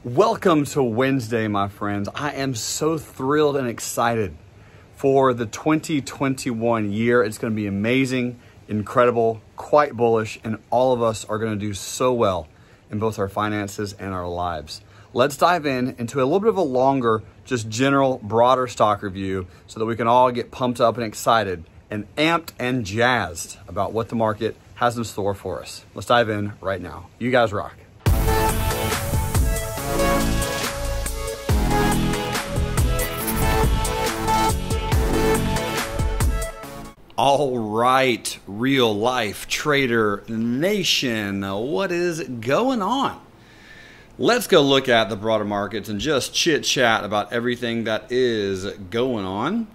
Welcome to Wednesday, my friends. I am so thrilled and excited for the 2021 year. It's going to be amazing, incredible, quite bullish, and all of us are going to do so well in both our finances and our lives. Let's dive into a little bit of a longer, just general, broader stock review so that we can all get pumped up and excited and amped and jazzed about what the market has in store for us. Let's dive in right now. You guys rock. All right, real life trader nation, what is going on? Let's go look at the broader markets and just chit chat about everything that is going on.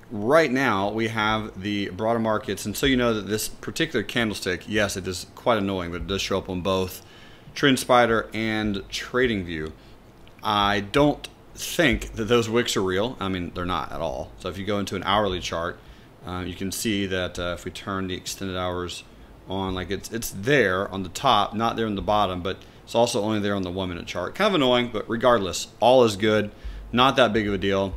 Right now, we have the broader markets, and so you know that this particular candlestick, yes, it is quite annoying, but it does show up on both TrendSpider and TradingView. I don't think that those wicks are real. I mean, they're not at all. So if you go into an hourly chart, you can see that if we turn the extended hours on, like it's there on the top, not there on the bottom, but it's also only there on the 1 minute chart. Kind of annoying, but regardless, all is good. Not that big of a deal.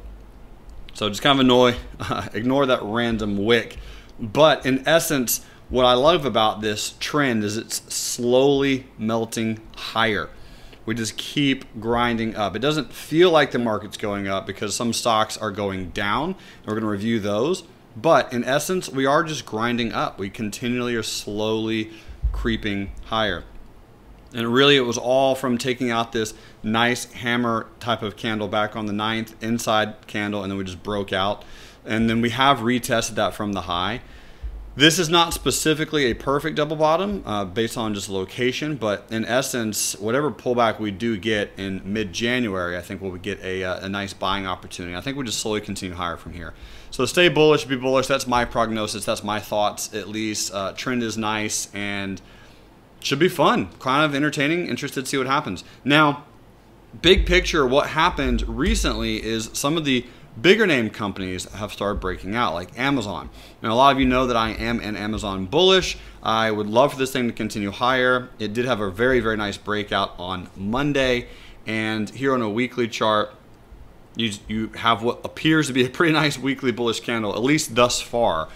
So just kind of ignore that random wick. But in essence, what I love about this trend is it's slowly melting higher. We just keep grinding up. It doesn't feel like the market's going up because some stocks are going down. We're going to review those. But in essence, we are just grinding up. We continually are slowly creeping higher. And really, it was all from taking out this nice hammer type of candle back on the 9th, inside candle, and then we just broke out. And then we have retested that from the high. This is not specifically a perfect double bottom based on just location, but in essence, whatever pullback we do get in mid-January, I think we'll get a nice buying opportunity. I think we'll just slowly continue higher from here. So stay bullish, be bullish. That's my prognosis. That's my thoughts, at least. Trend is nice and should be fun, kind of entertaining, interested to see what happens. Now, big picture, what happened recently is some of the bigger name companies have started breaking out, like Amazon. Now, a lot of you know that I am an Amazon bullish. I would love for this thing to continue higher. It did have a very, very nice breakout on Monday. And here on a weekly chart, you have what appears to be a pretty nice weekly bullish candle, at least thus far,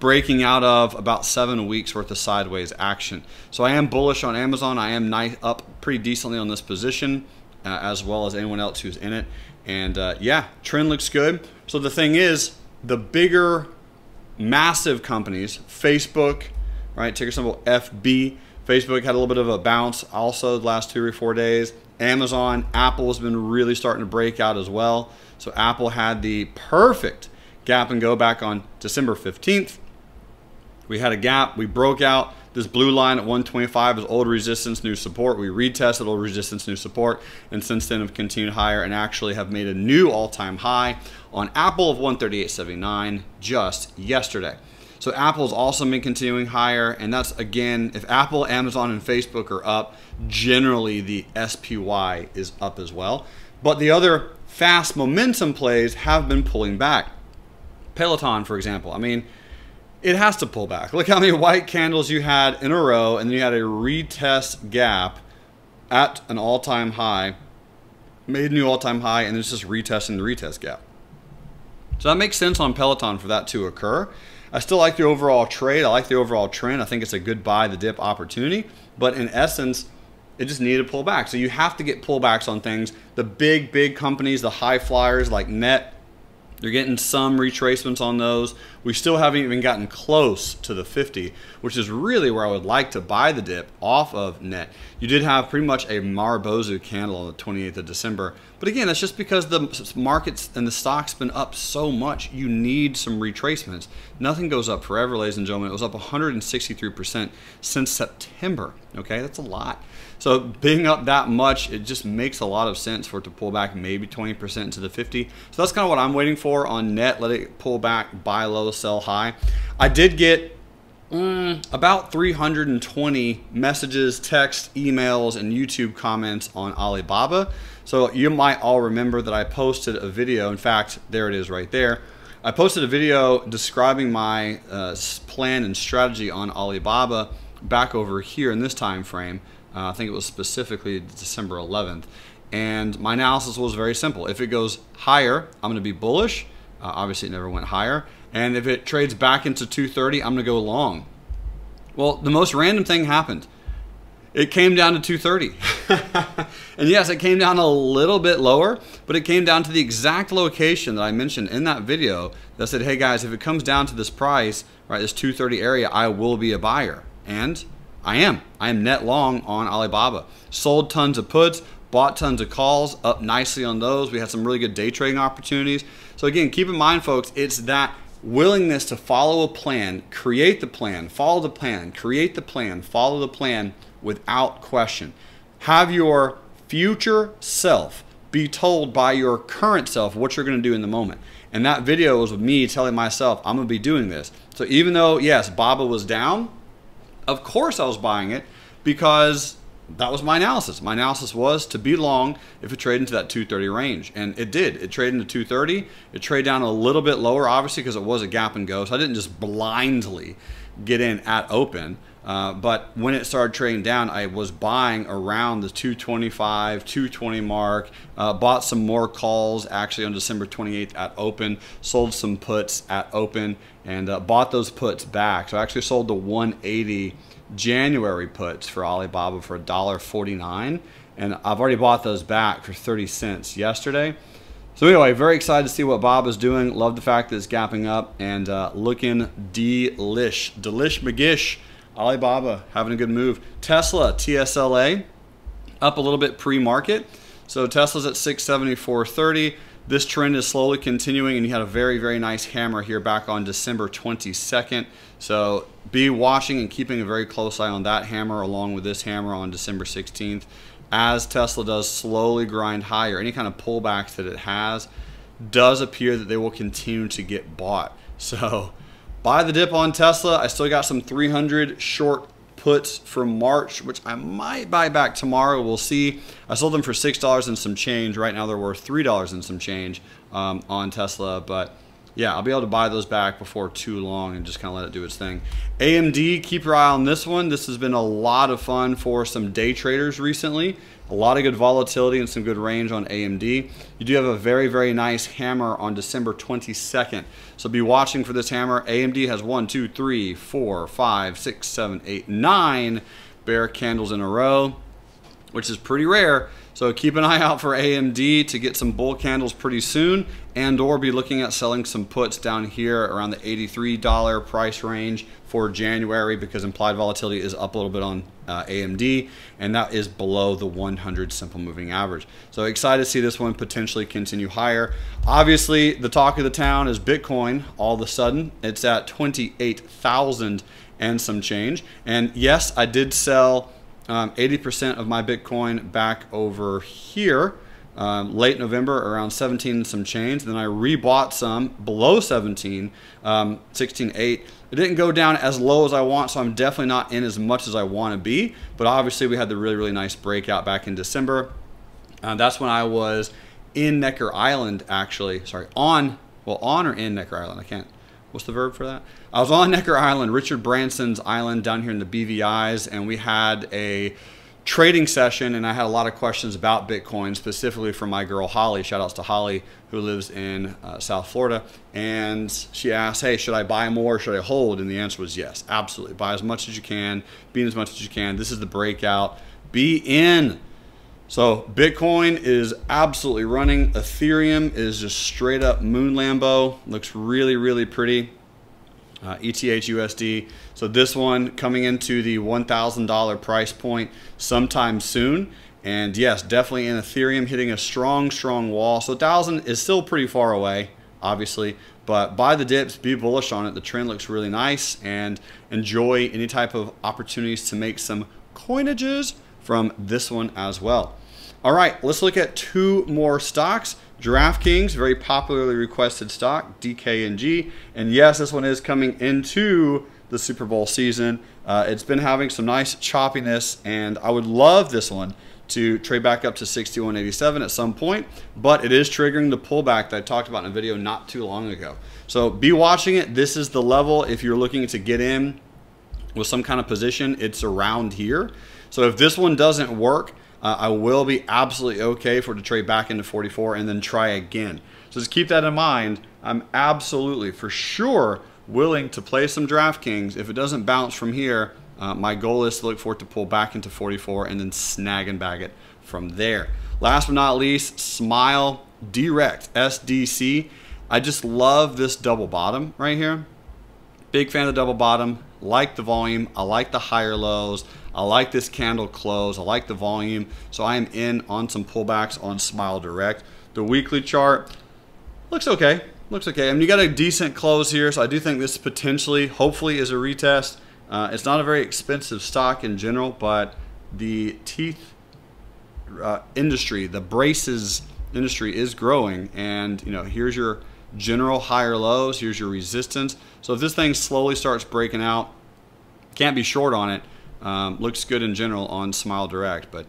breaking out of about 7 weeks worth of sideways action. So I am bullish on Amazon. I am up pretty decently on this position, as well as anyone else who's in it. And yeah, trend looks good. So the thing is, the bigger, massive companies, Facebook, right, ticker symbol FB, Facebook had a little bit of a bounce also the last 2 or 4 days. Amazon, Apple has been really starting to break out as well. So Apple had the perfect gap and go back on December 15th. We had a gap, we broke out. This blue line at 125 is old resistance, new support. We retested old resistance, new support, and since then have continued higher and actually have made a new all-time high on Apple of 138.79 just yesterday. So Apple's also been continuing higher, and that's, again, if Apple, Amazon, and Facebook are up, generally the SPY is up as well. But the other fast momentum plays have been pulling back. Peloton, for example, I mean, it has to pull back. Look how many white candles you had in a row, and then you had a retest gap at an all-time high, made a new all-time high, and it's just retesting the retest gap. So that makes sense on Peloton for that to occur. I still like the overall trade. I like the overall trend. I think it's a good buy the dip opportunity, but in essence, it just needed to pull back. So you have to get pullbacks on things. The big companies, the high flyers like Net, they're getting some retracements on those. We still haven't even gotten close to the 50, which is really where I would like to buy the dip off of Net. You did have pretty much a Marubozu candle on the 28th of December. But again, that's just because the markets and the stock's been up so much. You need some retracements. Nothing goes up forever, ladies and gentlemen. It was up 163% since September. Okay, that's a lot. So being up that much, it just makes a lot of sense for it to pull back maybe 20% into the 50. So that's kind of what I'm waiting for on Net. Let it pull back, buy low, sell high. I did get about 320 messages, text, emails, and YouTube comments on Alibaba. So you might all remember that I posted a video. In fact, there it is right there. I posted a video describing my plan and strategy on Alibaba back over here in this time frame. I think it was specifically December 11th. And my analysis was very simple. If it goes higher, I'm going to be bullish. Obviously, it never went higher. And if it trades back into 230, I'm going to go long. Well, the most random thing happened. It came down to 230. And yes, it came down a little bit lower, but it came down to the exact location that I mentioned in that video that said, hey guys, if it comes down to this price, right, this 230 area, I will be a buyer. And I am. I am net long on Alibaba. Sold tons of puts, bought tons of calls, up nicely on those. We had some really good day trading opportunities. So again, keep in mind, folks, it's that willingness to follow a plan, create the plan, follow the plan, create the plan, follow the plan without question. Have your future self be told by your current self what you're going to do in the moment. And that video was with me telling myself, I'm going to be doing this. So even though, yes, BABA was down, of course I was buying it because that was my analysis. My analysis was to be long if it traded into that 230 range. And it did. It traded into 230. It traded down a little bit lower, obviously, because it was a gap and go. So I didn't just blindly get in at open. But when it started trading down, I was buying around the 225, 220 mark, bought some more calls actually on December 28th at open, sold some puts at open, and bought those puts back. So I actually sold the 180 January puts for Alibaba for $1.49, and I've already bought those back for 30 cents yesterday. So anyway, very excited to see what Bob is doing. Love the fact that it's gapping up and looking delish McGish. Alibaba having a good move. Tesla, TSLA, up a little bit pre-market. So Tesla's at 674.30. This trend is slowly continuing, and you had a very, very nice hammer here back on December 22nd. So be watching and keeping a very close eye on that hammer along with this hammer on December 16th. As Tesla does slowly grind higher, any kind of pullbacks that it has does appear that they will continue to get bought. So buy the dip on Tesla. I still got some 300 short puts from March, which I might buy back tomorrow. We'll see. I sold them for $6 and some change. Right now they're worth $3 and some change on Tesla. But yeah, I'll be able to buy those back before too long and just kind of let it do its thing. AMD, keep your eye on this one. This has been a lot of fun for some day traders recently. A lot of good volatility and some good range on AMD. You do have a very, very nice hammer on December 22nd. So be watching for this hammer. AMD has 1, 2, 3, 4, 5, 6, 7, 8, 9 bear candles in a row, which is pretty rare. So keep an eye out for AMD to get some bull candles pretty soon, and or be looking at selling some puts down here around the $83 price range for January, because implied volatility is up a little bit on AMD, and that is below the 100 simple moving average. So excited to see this one potentially continue higher. Obviously, the talk of the town is Bitcoin. All of a sudden, it's at 28,000 and some change. And yes, I did sell 80% of my Bitcoin back over here late November around 17 and some change. Then I rebought some below 17, 16.8. It didn't go down as low as I want, so I'm definitely not in as much as I want to be. But obviously we had the really, really nice breakout back in December. That's when I was in Necker Island, actually. Sorry, on or in Necker Island. I can't. What's the verb for that? I was on Necker Island, Richard Branson's island down here in the BVIs, and we had a trading session, and I had a lot of questions about Bitcoin, specifically from my girl Holly. Shout outs to Holly, who lives in South Florida. And she asked, hey, should I buy more or should I hold? And the answer was yes, absolutely. Buy as much as you can, be in as much as you can. This is the breakout. Be in. So Bitcoin is absolutely running. Ethereum is just straight up moon Lambo. Looks really, really pretty. ETH USD. So this one coming into the $1,000 price point sometime soon. And yes, definitely in Ethereum hitting a strong, strong wall. So 1,000 is still pretty far away, obviously. But buy the dips, be bullish on it. The trend looks really nice, and enjoy any type of opportunities to make some coinages from this one as well. All right, let's look at two more stocks. DraftKings, very popularly requested stock, DKNG. And yes, this one is coming into the Super Bowl season. It's been having some nice choppiness, and I would love this one to trade back up to 61.87 at some point, but it is triggering the pullback that I talked about in a video not too long ago. So be watching it. This is the level if you're looking to get in with some kind of position. It's around here. So if this one doesn't work, I will be absolutely okay for it to trade back into 44 and then try again. So just keep that in mind. I'm absolutely, for sure, willing to play some DraftKings. If it doesn't bounce from here, my goal is to look for it to pull back into 44 and then snag and bag it from there. Last but not least, Smile Direct, SDC. I just love this double bottom right here. Big fan of the double bottom. Like the volume. I like the higher lows. I like this candle close. I like the volume. So I am in on some pullbacks on Smile Direct. The weekly chart looks okay. Looks okay. I mean, you got a decent close here, so I do think this potentially, hopefully, is a retest. It's not a very expensive stock in general, but the teeth industry, the braces industry is growing, and you know, here's your general higher lows, here's your resistance. So if this thing slowly starts breaking out, can't be short on it. Looks good in general on Smile Direct, but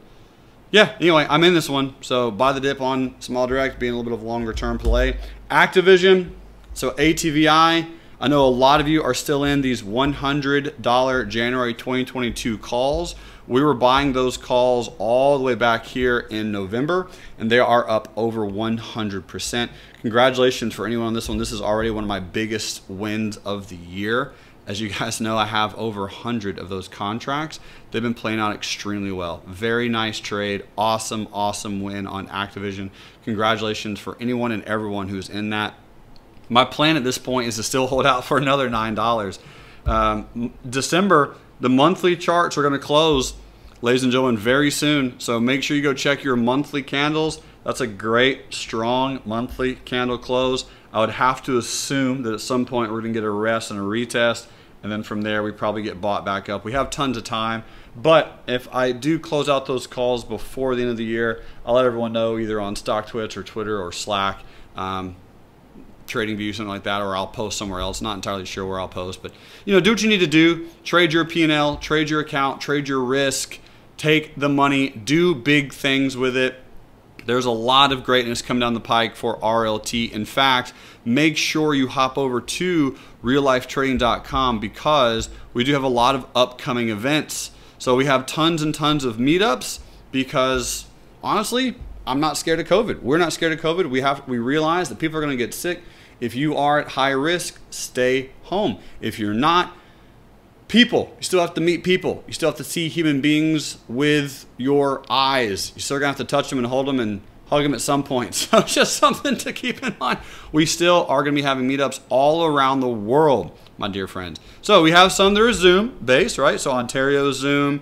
yeah, anyway, I'm in this one. So buy the dip on Smile Direct, being a little bit of longer term play. Activision, so ATVI, I know a lot of you are still in these $100 January 2022 calls. We were buying those calls all the way back here in November, and they are up over 100%. Congratulations for anyone on this one. This is already one of my biggest wins of the year. As you guys know, I have over 100 of those contracts. They've been playing out extremely well. Very nice trade. Awesome, awesome win on Activision. Congratulations for anyone and everyone who's in that. My plan at this point is to still hold out for another $9. December, the monthly charts are going to close, ladies and gentlemen, very soon. So make sure you go check your monthly candles. That's a great, strong monthly candle close. I would have to assume that at some point we're going to get a rest and a retest, and then from there we probably get bought back up. We have tons of time, but if I do close out those calls before the end of the year, I'll let everyone know either on StockTwits or Twitter or Slack. TradingView, something like that, or I'll post somewhere else. Not entirely sure where I'll post, but you know, do what you need to do. Trade your P&L, trade your account, trade your risk, take the money, do big things with it. There's a lot of greatness coming down the pike for RLT. In fact, make sure you hop over to reallifetrading.com because we do have a lot of upcoming events. So we have tons and tons of meetups because honestly, I'm not scared of COVID. We're not scared of COVID. We realize that people are going to get sick. If you are at high risk, stay home. If you're not, people, you still have to meet people. You still have to see human beings with your eyes. You're still going to have to touch them and hold them and hug them at some point. So it's just something to keep in mind. We still are going to be having meetups all around the world, my dear friends. So we have some that are Zoom based, right? So Ontario Zoom,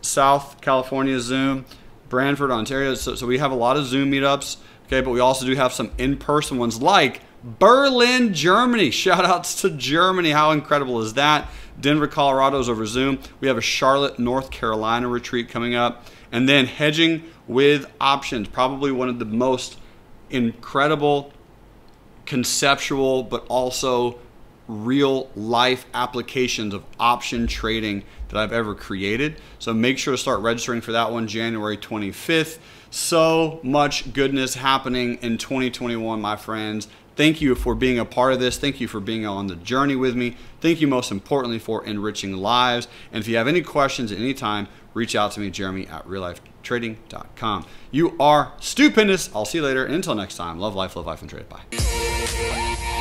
South California Zoom, Brantford, Ontario. So we have a lot of Zoom meetups, okay? But we also do have some in-person ones like Berlin, Germany. Shout outs to Germany. How incredible is that? Denver, Colorado is over Zoom. We have a Charlotte, North Carolina retreat coming up. And then hedging with options, probably one of the most incredible, conceptual, but also real life applications of option trading that I've ever created. So make sure to start registering for that one January 25th. So much goodness happening in 2021, my friends. Thank you for being a part of this. Thank you for being on the journey with me. Thank you most importantly for enriching lives. And if you have any questions at any time, reach out to me, Jeremy at reallifetrading.com. You are stupendous. I'll see you later. And until next time, love life, and trade. Bye.